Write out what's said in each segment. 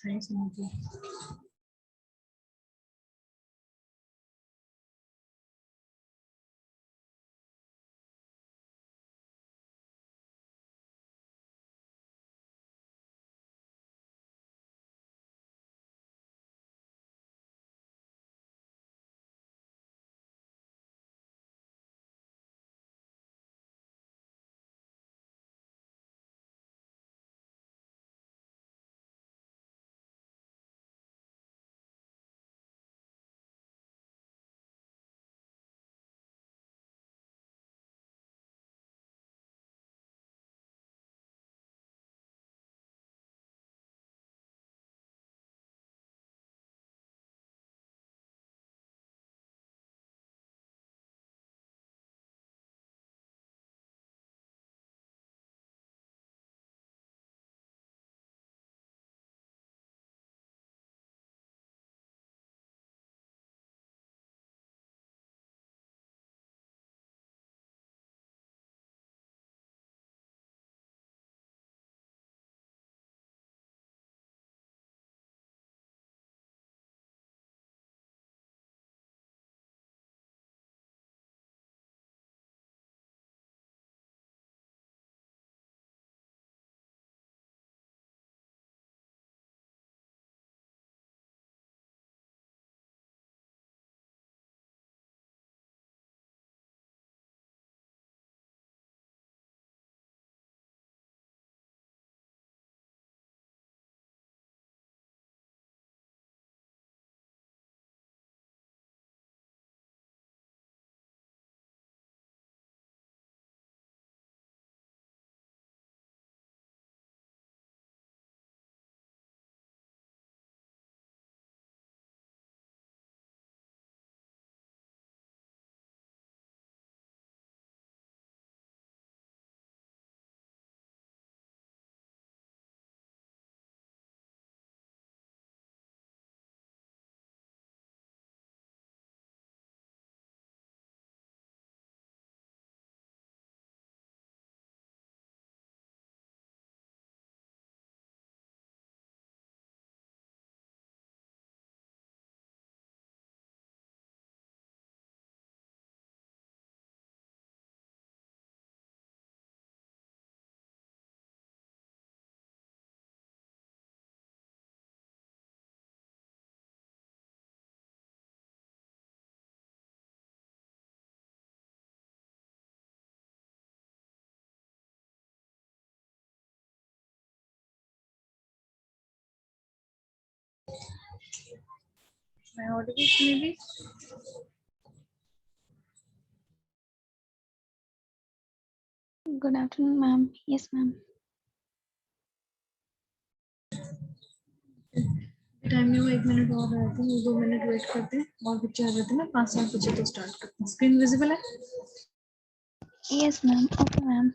Thanks, Modi. My audible maybe. Good afternoon, ma'am. Yes, ma'am. Time में वो 1 minute और रहते हैं, 2 मिनट वेट करते हैं और बच्चे आ जाते हैं ना 5 साल बच्चे तो स्टार्ट करते हैं. स्क्रीन विजिबल है? Yes, ma'am. Okay, ma'am.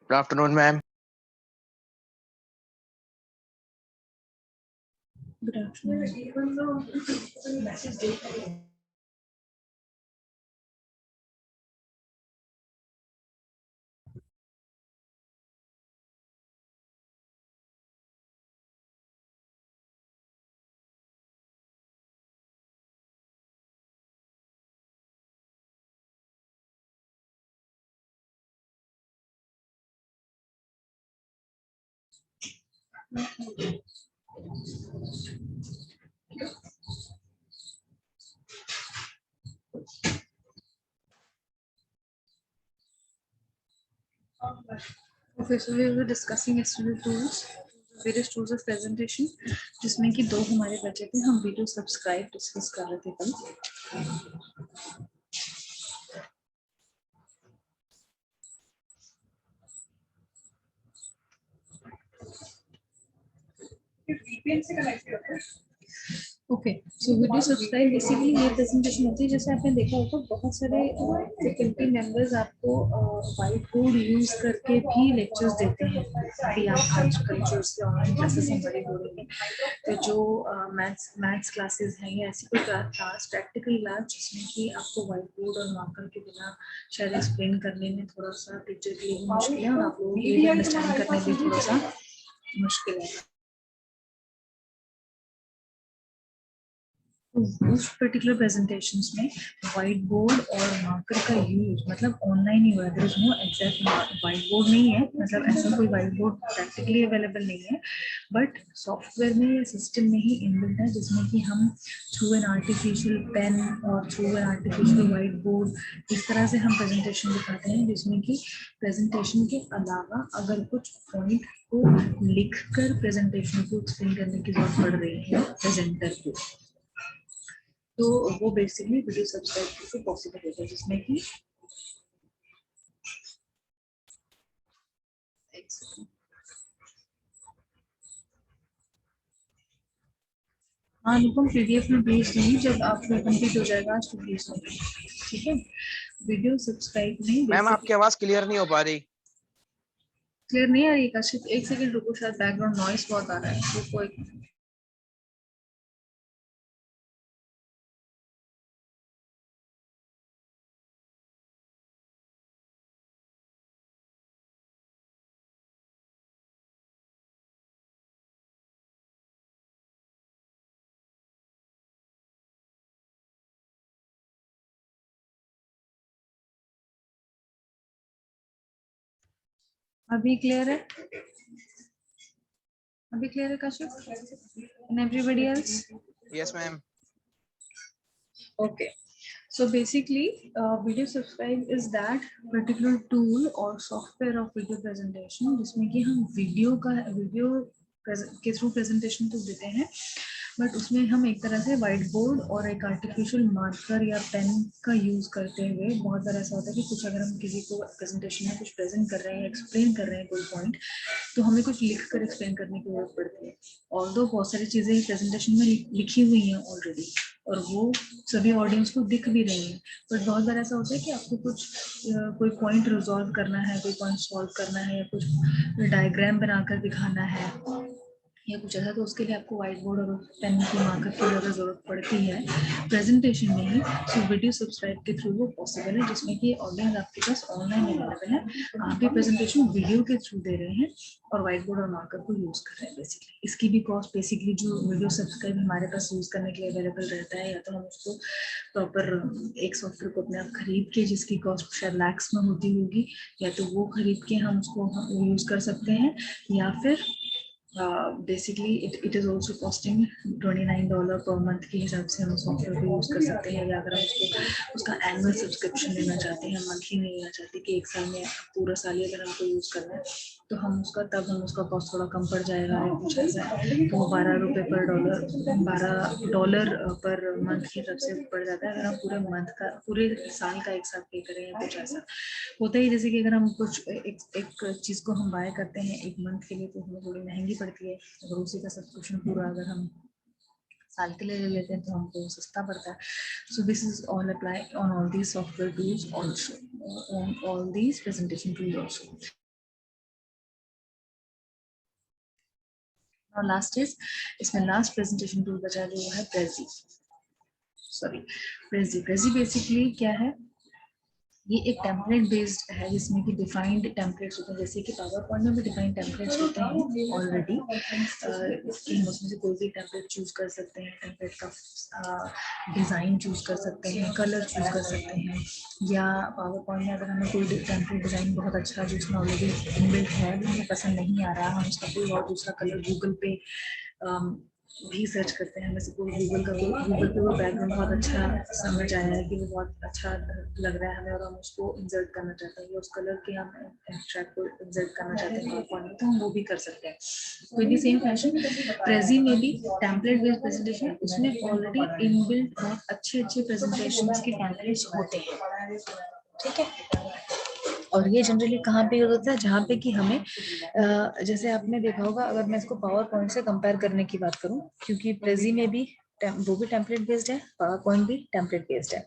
Good afternoon, ma'am. Good afternoon. Okay, so we were discussing yesterday tools, various tools of presentation, जिसमें कि 2 हमारे बचे थे. हम वीडियो सब्सक्राइब डिस्कस कर रहे थे कल. Okay, so video subscribe basically ये प्रेजेंटेशन होती है. जैसे आपने देखा होगा बहुत सारे फैकल्टी मेंबर्स आपको व्हाइट बोर्ड यूज करके भी लेक्चर्स देते हैं. अभी आप आजकल जो ऑनलाइन क्लासेस हम बड़ी हो रही हैं, तो जो मैथ्स क्लासेस हैं या ऐसी कोई क्लास प्रैक्टिकल क्लास जिसमें कि आपको व्हाइट बोर्ड और मार्कर के बिना शायद एक्सप्लेन करने में थोड़ा सा टीचर के लिए मुश्किल है और आप लोगों के लिए अंडरस्टैंड करने में थोड़ा सा मुश्किल है. उस पर्टिकुलर प्रेजेंटेशंस में व्हाइट बोर्ड और मार्कर का यूज मतलब ऑनलाइन ही हुआ. There is no exact white board नहीं है, मतलब ऐसा कोई व्हाइट बोर्ड प्रैक्टिकली अवेलेबल नहीं है, बट सॉफ्टवेयर में या सिस्टम में ही इनबिल्ट है, जिसमें कि हम थ्रू एन आर्टिफिशियल पेन और through an artificial white board इस तरह से हम प्रेजेंटेशन दिखाते हैं, जिसमें कि प्रेजेंटेशन के अलावा अगर कुछ पॉइंट को लिखकर प्रेजेंटेशन को एक्सप्लेन करने की जरूरत पड़ रही है प्रेजेंटर को, तो वो बेसिकली वीडियो सब्सक्राइब से पॉसिबल होता है, जिसमें कि हाँ अनुपम पीडीएफ में भेज दूंगी जब आपका कंप्लीट हो जाएगा आज तो भेज दूंगी. ठीक है, वीडियो सब्सक्राइब नहीं. मैम आपकी आवाज क्लियर नहीं हो पा रही. क्लियर नहीं आ रही काशिफ? एक सेकंड रुको, शायद बैकग्राउंड नॉइस बहुत आ रहा है. रुको एक मिनट. अभी क्लियर है? अभी क्लियर है Kashif? And everybody else? Yes ma'am. Okay, so basically video subscribe is that particular tool or software of video presentation जिसमें कि हम वीडियो के थ्रू प्रेजेंटेशन तो देते हैं, बट उसमें हम एक तरह से व्हाइट बोर्ड और एक आर्टिफिशियल मार्कर या पेन का यूज करते हुए, बहुत बार ऐसा होता है कि कुछ अगर हम किसी को प्रेजेंटेशन में कुछ प्रेजेंट कर रहे हैं, एक्सप्लेन कर रहे हैं कोई पॉइंट, तो हमें कुछ लिख कर एक्सप्लेन करने की जरूरत पड़ती है. ऑल्दो बहुत सारी चीजें प्रेजेंटेशन में लिखी हुई हैं ऑलरेडी और वो सभी ऑडियंस को दिख भी रही है, बट बहुत बार ऐसा होता है कि आपको कुछ कोई पॉइंट रिजॉल्व करना है, कोई पॉइंट सॉल्व करना है, या कुछ डायग्राम बनाकर दिखाना है या कुछ ऐसा, तो उसके लिए आपको व्हाइट बोर्ड और पेन की मार्कर की ज़्यादा ज़रूरत पड़ती है प्रेजेंटेशन में ही. सो वीडियो सब्सक्राइब के थ्रू वो पॉसिबल है, जिसमें कि ऑडियंस आपके पास ऑनलाइन अवेलेबल है, आप भी प्रेजेंटेशन वीडियो के थ्रू दे रहे हैं और व्हाइट बोर्ड और मार्कर को यूज़ कर रहे हैं. बेसिकली इसकी भी कॉस्ट बेसिकली जो वीडियो सब्सक्राइब हमारे पास यूज़ करने के लिए अवेलेबल रहता है, या तो हम उसको प्रॉपर एक सॉफ्टवेयर को अपने आप खरीद के, जिसकी कॉस्ट शायद लैक्स में होती होगी, या तो वो खरीद के हम उसको यूज़ कर सकते हैं, या फिर basically it is also costing $29 per month के हिसाब से हम सॉफ्टवेयर को यूज़ कर सकते हैं. या अगर हम उसका एनुअल सब्सक्रिप्शन लेना चाहते हैं, मंथली नहीं लेना चाहते कि एक साल में पूरा साल ही अगर हमको यूज़ करना है, तो हम उसका कॉस्ट थोड़ा कम पड़ जाएगा, या कुछ ऐसा है तो $12 पर $12 पर मंथ की तरफ से पड़ जाता है. अगर हम पूरे साल का एक साथ पे करें या कुछ ऐसा होता है. जैसे कि अगर हम कुछ एक चीज़ को हम बाय करते हैं एक मंथ के लिए, तो हमें थोड़ी महंगी पड़ती है, अगर उसी का सब्सक्रिप्शन पूरा अगर हम साल के लिए ले लेते हैं तो हमको सस्ता पड़ता है. So this is all apply on all these software tools also, on all these presentation tools also. और लास्ट इज, इसमें लास्ट प्रेजेंटेशन टूल बचा है जो है प्रेजी बेसिकली क्या है, ये एक टेम्पलेट बेस्ड है जिसमें कि डिफाइंड टेम्पलेट्स होते हैं, जैसे कि पावर पॉइंट में भी डिफाइंड टेम्पलेट्स होते हैं ऑलरेडी, कि हम उसमें से कोई भी टेम्पलेट चूज कर सकते हैं, टेम्पलेट का डिज़ाइन चूज कर सकते हैं, कलर चूज कर सकते हैं, या पावर पॉइंट में अगर हमें कोई टेम्पलेट डिज़ाइन बहुत अच्छा जिसमें ऑलरेडी इनबिल्ट है वो हमें पसंद नहीं आ रहा, हम उसका कोई और दूसरा कलर गूगल पे भी सर्च करते हैं, जैसे कोई गूगल पे वो बैकग्राउंड बहुत अच्छा समझ आया है कि वो बहुत अच्छा लग रहा है हमें और हम उसको इंसर्ट करना चाहते हैं, या उस कलर के हम एक्सट्रैक्ट को इंसर्ट करना चाहते हैं पावर पॉइंट में, तो हम वो भी कर सकते हैं। तो in the same fashion Prezi में भी टेम्पलेट बेस्ड प्रेजेंटेशन, उसमें ऑलरेडी इनबिल्ट बहुत अच्छे अच्छे प्रेजेंटेशन के टेम्पलेट्स होते हैं, ठीक है। और ये जनरली कहाँ पे यूज होता है, जहाँ पे कि हमें जैसे आपने देखा होगा, अगर मैं इसको पावर पॉइंट से कंपेयर करने की बात करूँ, क्योंकि प्रेजी में भी वो भी टेम्पलेट बेस्ड है, पावर पॉइंट भी टेम्पलेट बेस्ड है,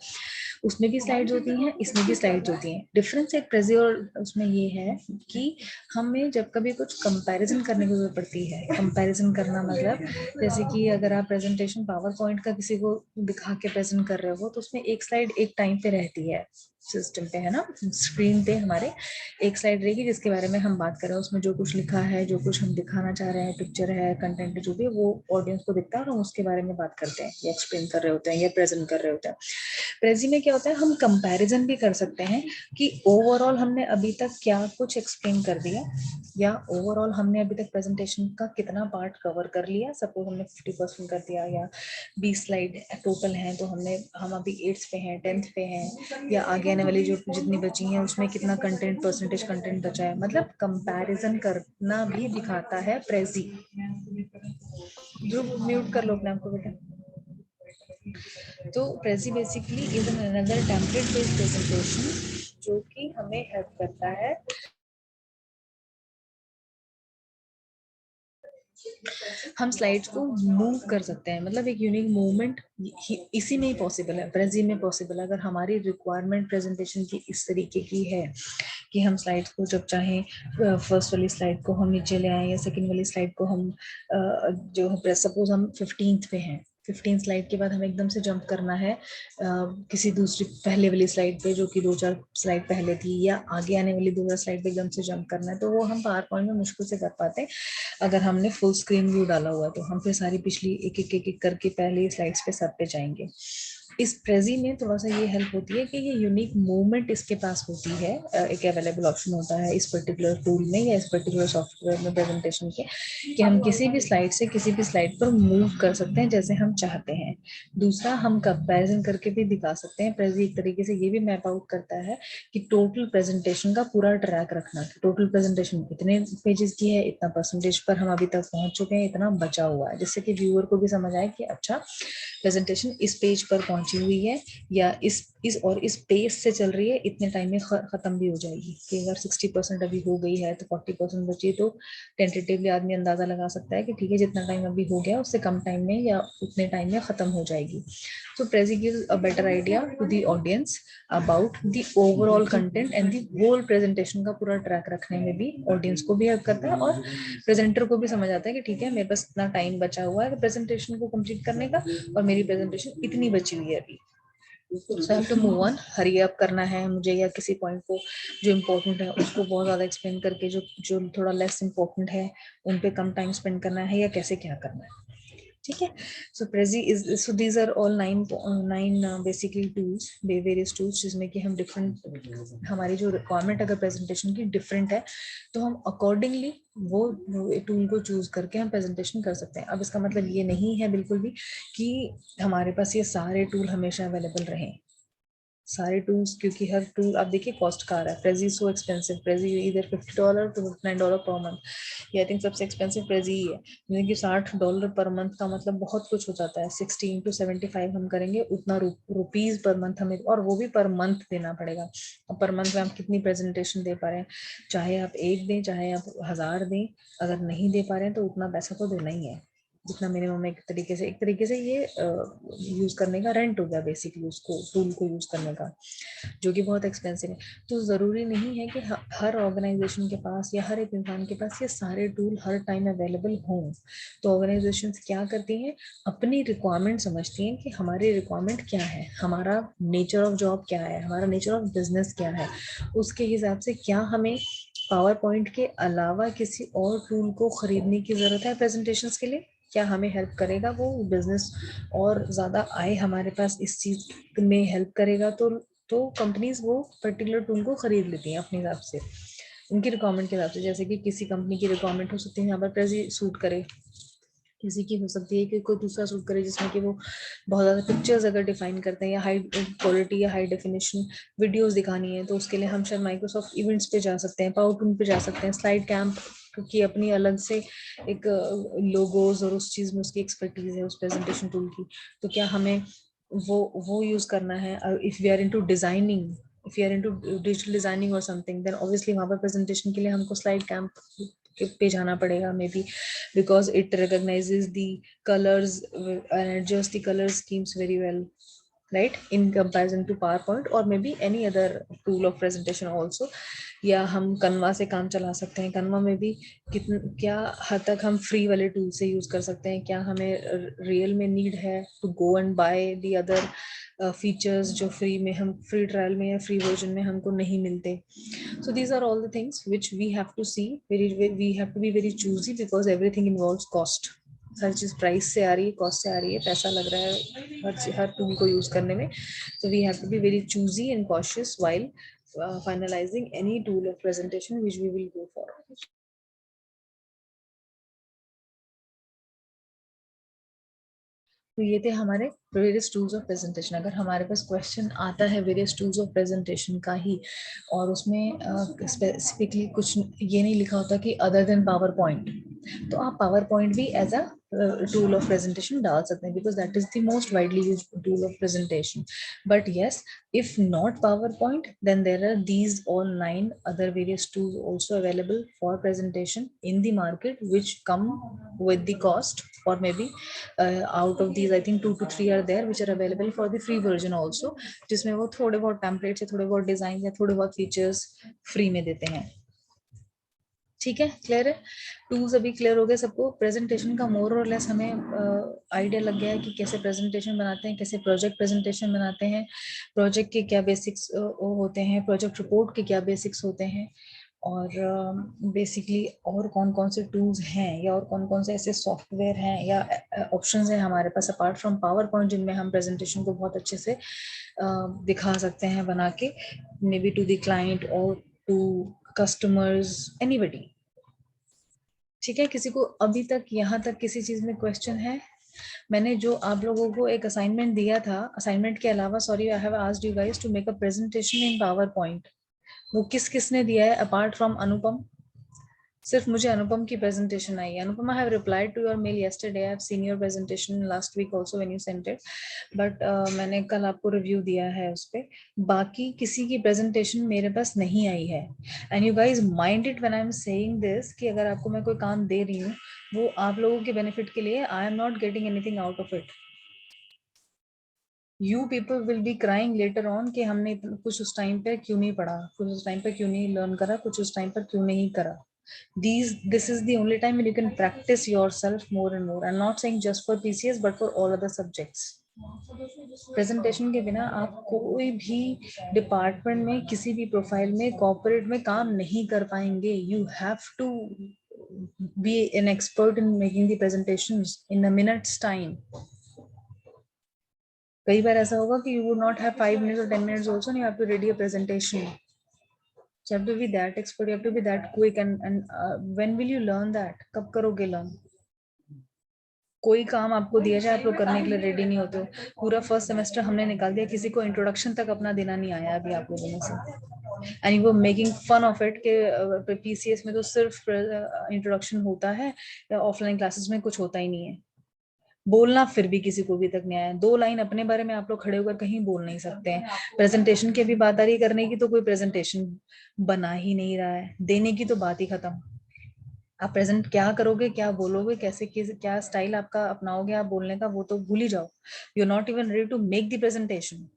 उसमें भी स्लाइड्स होती हैं, इसमें भी स्लाइड्स होती हैं। डिफरेंस एक प्रेजी और उसमें ये है कि हमें जब कभी कुछ कंपैरिजन करने की जरूरत पड़ती है, कंपैरिजन करना मतलब जैसे कि अगर आप प्रेजेंटेशन पावर पॉइंट का किसी को दिखा के प्रेजेंट कर रहे हो तो उसमें एक स्लाइड एक टाइम पे रहती है, सिस्टम पे है ना, स्क्रीन पे हमारे एक स्लाइड रहेगी जिसके बारे में हम बात कर रहे हैं, उसमें जो कुछ लिखा है, जो कुछ हम दिखाना चाह रहे हैं, पिक्चर है, कंटेंट है, जो भी वो ऑडियंस को दिखता है और हम उसके बारे में बात करते हैं या एक्सप्लेन कर रहे होते हैं या प्रेजेंट कर रहे होते हैं। प्रेजी में क्या होता है, हम कंपैरिजन भी कर सकते हैं कि ओवरऑल हमने अभी तक क्या कुछ एक्सप्लेन कर दिया, या ओवरऑल हमने अभी तक प्रेजेंटेशन का कितना पार्ट कवर कर लिया। सपोज हमने 50% कर दिया या 20 स्लाइड टोटल हैं, तो हम अभी 8th पे हैं, 10th पे हैं, या आगे आने वाली जो जितनी बची हैं उसमें कितना कंटेंट, परसेंटेज कंटेंट बचा है, मतलब कंपैरिजन करना भी दिखाता है प्रेजी। जो म्यूट कर लो अपने आप को बेटा। तो Prezi basically is an another template based presentation जो कि हमें हेल्प करता है हम स्लाइड्स को मूव कर सकते हैं, मतलब एक यूनिक मूवमेंट इसी में ही पॉसिबल है, प्रेजी में पॉसिबल है। अगर हमारी रिक्वायरमेंट प्रेजेंटेशन की इस तरीके की है कि हम स्लाइड्स को जब चाहें फर्स्ट वाली स्लाइड को हम नीचे ले आए या सेकंड वाली स्लाइड को हम जो सपोज हम 15th पे हैं, 15 स्लाइड के बाद हमें एकदम से जंप करना है किसी दूसरी पहले वाली स्लाइड पे जो कि 2-4 स्लाइड पहले थी, या आगे आने वाली 2 स्लाइड पे एकदम से जंप करना है, तो वो हम पावर पॉइंट में मुश्किल से कर पाते हैं अगर हमने फुल स्क्रीन व्यू डाला हुआ है, तो हम फिर सारी पिछली एक करके पहले स्लाइड्स पे सब पे जाएंगे। इस प्रेजी में थोड़ा सा ये हेल्प होती है कि ये यूनिक मूवमेंट इसके पास होती है, एक अवेलेबल ऑप्शन होता है इस पर्टिकुलर टूल में या इस पर्टिकुलर सॉफ्टवेयर में प्रेजेंटेशन के, कि हम किसी भी स्लाइड से किसी भी स्लाइड पर मूव कर सकते हैं जैसे हम चाहते हैं। दूसरा, हम कंपैरिजन करके भी दिखा सकते हैं। प्रेजी एक तरीके से ये भी मैप आउट करता है कि टोटल प्रेजेंटेशन का पूरा ट्रैक रखना, टोटल प्रेजेंटेशन इतने पेजेस की है, इतना परसेंटेज पर हम अभी तक पहुंच चुके हैं, इतना बचा हुआ है, जिससे कि व्यूअर को भी समझ आए कि अच्छा प्रेजेंटेशन इस पेज पर पहुंची हुई है, या इस पेज से चल रही है, इतने टाइम में खत्म भी हो जाएगी। कि अगर 60% अभी हो गई है तो 40% बची, तो टेंटेटिवली आदमी अंदाजा लगा सकता है कि ठीक है जितना टाइम अभी हो गया उससे कम टाइम में या उतने टाइम में खत्म हो जाएगी। So Prezi gives a better idea to the audience about the overall content and the whole presentation का पूरा ट्रैक रखने में भी ऑडियंस को भी हेल्प करता है, और प्रेजेंटर को भी समझ आता है कि ठीक है मेरे पास इतना टाइम बचा हुआ है प्रेजेंटेशन को कंप्लीट करने का, और मेरी प्रेजेंटेशन इतनी बची हुई है अभी। So have to move on, hurry up करना है मुझे, या किसी पॉइंट को जो इम्पोर्टेंट है उसको बहुत ज्यादा एक्सप्लेन करके जो जो थोड़ा लेस इम्पोर्टेंट है उन पे कम टाइम स्पेंड करना है, या कैसे क्या करना है, ठीक है। So Prezi is, so these are all 9 basically tools, various tools, जिसमें कि हम डिफरेंट, हमारी जो रिक्वायरमेंट अगर प्रेजेंटेशन की डिफरेंट है तो हम अकॉर्डिंगली वो टूल को चूज करके हम प्रेजेंटेशन कर सकते हैं। अब इसका मतलब ये नहीं है बिल्कुल भी कि हमारे पास ये सारे टूल हमेशा अवेलेबल रहें, सारे टूल्स, क्योंकि हर टूल आप देखिए कॉस्ट का आ रहा है। प्रेजी सो एक्सपेंसिव, प्रेजी इधर $50 to $59 पर मंथ, ये आई थिंक सबसे एक्सपेंसिव प्रेजी ही है, यानी कि $60 पर मंथ का मतलब बहुत कुछ हो जाता है। 60 into 75 हम करेंगे उतना रुपीज पर मंथ हमें, और वो भी पर मंथ देना पड़ेगा। अब पर मंथ में आप कितनी प्रेजेंटेशन दे पा रहे हैं, चाहे आप 1 दें चाहे आप 1000 दें, अगर नहीं दे पा रहे हैं तो उतना पैसा तो देना ही है। जितना मिनिमम एक तरीके से ये यूज करने का रेंट हो गया बेसिकली उसको टूल को यूज करने का, जो कि बहुत एक्सपेंसिव है। तो जरूरी नहीं है कि हर ऑर्गेनाइजेशन के पास या हर एक इंसान के पास ये सारे टूल हर टाइम अवेलेबल हों। तो ऑर्गेनाइजेशन क्या करती हैं, अपनी रिक्वायरमेंट समझती हैं कि हमारी रिक्वायरमेंट क्या है, हमारा नेचर ऑफ जॉब क्या है, हमारा नेचर ऑफ बिजनेस क्या है, उसके हिसाब से क्या हमें पावर पॉइंट के अलावा किसी और टूल को खरीदने की जरूरत है प्रेजेंटेशंस के लिए, क्या हमें हेल्प करेगा वो बिजनेस और ज्यादा आए हमारे पास इस चीज में हेल्प करेगा, तो कंपनीज वो पर्टिकुलर टूल को खरीद लेती हैं अपने हिसाब से, उनकी रिक्वायरमेंट के हिसाब से। जैसे कि किसी कंपनी की रिक्वायरमेंट हो सकती है यहाँ पर प्रेजी सूट करे, किसी की हो सकती है कि कोई दूसरा सूट करे जिसमें कि वो बहुत ज़्यादा पिक्चर्स अगर डिफाइन करते हैं या हाई क्वालिटी या हाई डेफिनेशन वीडियोस दिखानी है, तो उसके लिए हम शायद माइक्रोसॉफ्ट इवेंट्स पे जा सकते हैं, पावर टूल पे जा सकते हैं, स्लाइड कैंप की अपनी अलग से एक लोगोज और उस चीज़ में उसकी एक्सपर्टीज है उस प्रेजेंटेशन टूल की। तो क्या हमें वो यूज करना है? If we are into designing, if you are into digital designing or something, then obviously वहाँ पर प्रेजेंटेशन के लिए हमको स्लाइड कैंप पे जाना पड़ेगा, may be because it recognizes the colors and adjusts the color schemes very well, right, in comparison to PowerPoint or maybe any other tool of presentation also. या हम कन्वा से काम चला सकते हैं, कन्वा में भी क्या हद तक हम फ्री वाले टूल से यूज कर सकते हैं, क्या हमें रियल में नीड है to go and buy the other features जो फ्री में हम फ्री ट्रायल में या फ्री वर्जन में हमको नहीं मिलते। So these are all the things which we have to see, we have to be very choosy because everything involves cost. हर चीज प्राइस से आ रही है, कॉस्ट से आ रही है, पैसा लग रहा है हर टूल को यूज करने में। So we have to be very choosy and cautious while finalizing any tool of presentation which we will go for. तो ये थे हमारे वेरियस टूल्स ऑफ प्रेजेंटेशन। अगर हमारे पास क्वेश्चन आता है वेरियस टूल्स ऑफ प्रेजेंटेशन का ही और उसमें स्पेसिफिकली कुछ ये नहीं लिखा होता कि अदर देन पावर पॉइंट, तो आप पावर पॉइंट भी as a tool of presentation डाल सकते हैं because that is the most widely used tool of presentation. But yes, if not PowerPoint, then there are these all 9 other various tools also available for presentation in the market which come with the cost, or maybe out of these I think 2 to 3 are there which are available for the free version also, जिसमें वो थोड़े बहुत templates या थोड़े बहुत design या थोड़े बहुत फीचर्स फ्री में देते हैं। ठीक है, क्लियर है? टूल्स अभी क्लियर हो गए सबको। प्रेजेंटेशन का मोर और लेस हमें आइडिया लग गया है कि कैसे प्रेजेंटेशन बनाते हैं, कैसे प्रोजेक्ट प्रेजेंटेशन बनाते हैं, प्रोजेक्ट के क्या बेसिक्स होते हैं, प्रोजेक्ट रिपोर्ट के क्या बेसिक्स होते हैं, और बेसिकली और कौन कौन से टूल्स हैं या और कौन कौन से ऐसे सॉफ्टवेयर हैं या ऑप्शंस हैं हमारे पास अपार्ट फ्रॉम पावर पॉइंट जिनमें हम प्रेजेंटेशन को बहुत अच्छे से दिखा सकते हैं बना के, may be to the client और टू कस्टमर्स, एनीबडी। ठीक है, किसी को अभी तक यहाँ तक किसी चीज में क्वेश्चन है? मैंने जो आप लोगों को एक असाइनमेंट दिया था, असाइनमेंट के अलावा sorry I have asked you guys to make a presentation in power point, वो किस किसने दिया है अपार्ट फ्रॉम अनुपम? सिर्फ मुझे अनुपम की प्रेजेंटेशन आई है। Anupam, I have replied to your mail yesterday, I have seen your presentation last week also when you sent it, but मैंने कल आपको रिव्यू दिया है उस पे। बाकी किसी की प्रेजेंटेशन मेरे पास नहीं आई है। And you guys mind it when I am saying this कि अगर आपको मैं कोई काम दे रही हूँ वो आप लोगों के बेनिफिट के लिए, I am not getting anything out of it. You people will be crying later on कि हमने कुछ उस टाइम पे क्यों नहीं पढ़ा, कुछ उस टाइम पे क्यों नहीं लर्न करा, कुछ उस टाइम पर क्यों नहीं करा। This is the only time when you can practice yourself more and more. I'm not saying just for PCS but for all other subjects. Presentation के बिना आप कोई भी डिपार्टमेंट में, किसी भी प्रोफाइल में, कॉर्पोरेट में काम नहीं कर पाएंगे। You have to be an expert in making the presentations in a minutes time. कई बार ऐसा होगा कि you would not have 5 minutes or 10 minutes also and you have to ready a presentation. So you have to be that expert, you have to be that quick, and when will you learn that? कब करोगे learn? कोई काम आपको दिया जाए आप लोग करने के लिए रेडी नहीं होते हो। पूरा फर्स्ट सेमेस्टर हमने निकाल दिया, किसी को इंट्रोडक्शन तक अपना देना नहीं आया अभी आप लोगों में से, and you were making fun of it कि पीसीएस में तो सिर्फ इंट्रोडक्शन होता है या ऑफलाइन क्लासेस में कुछ होता ही नहीं है। बोलना फिर भी किसी को भी तक नहीं आया, 2 लाइन अपने बारे में आप लोग खड़े होकर कहीं बोल नहीं सकते हैं। प्रेजेंटेशन की भी बात आ रही करने की तो कोई प्रेजेंटेशन बना ही नहीं रहा है, देने की तो बात ही खत्म। आप प्रेजेंट क्या करोगे, क्या बोलोगे, कैसे क्या स्टाइल आपका अपनाओगे आप बोलने का, वो तो भूल ही जाओ। You are not even ready to make the presentation,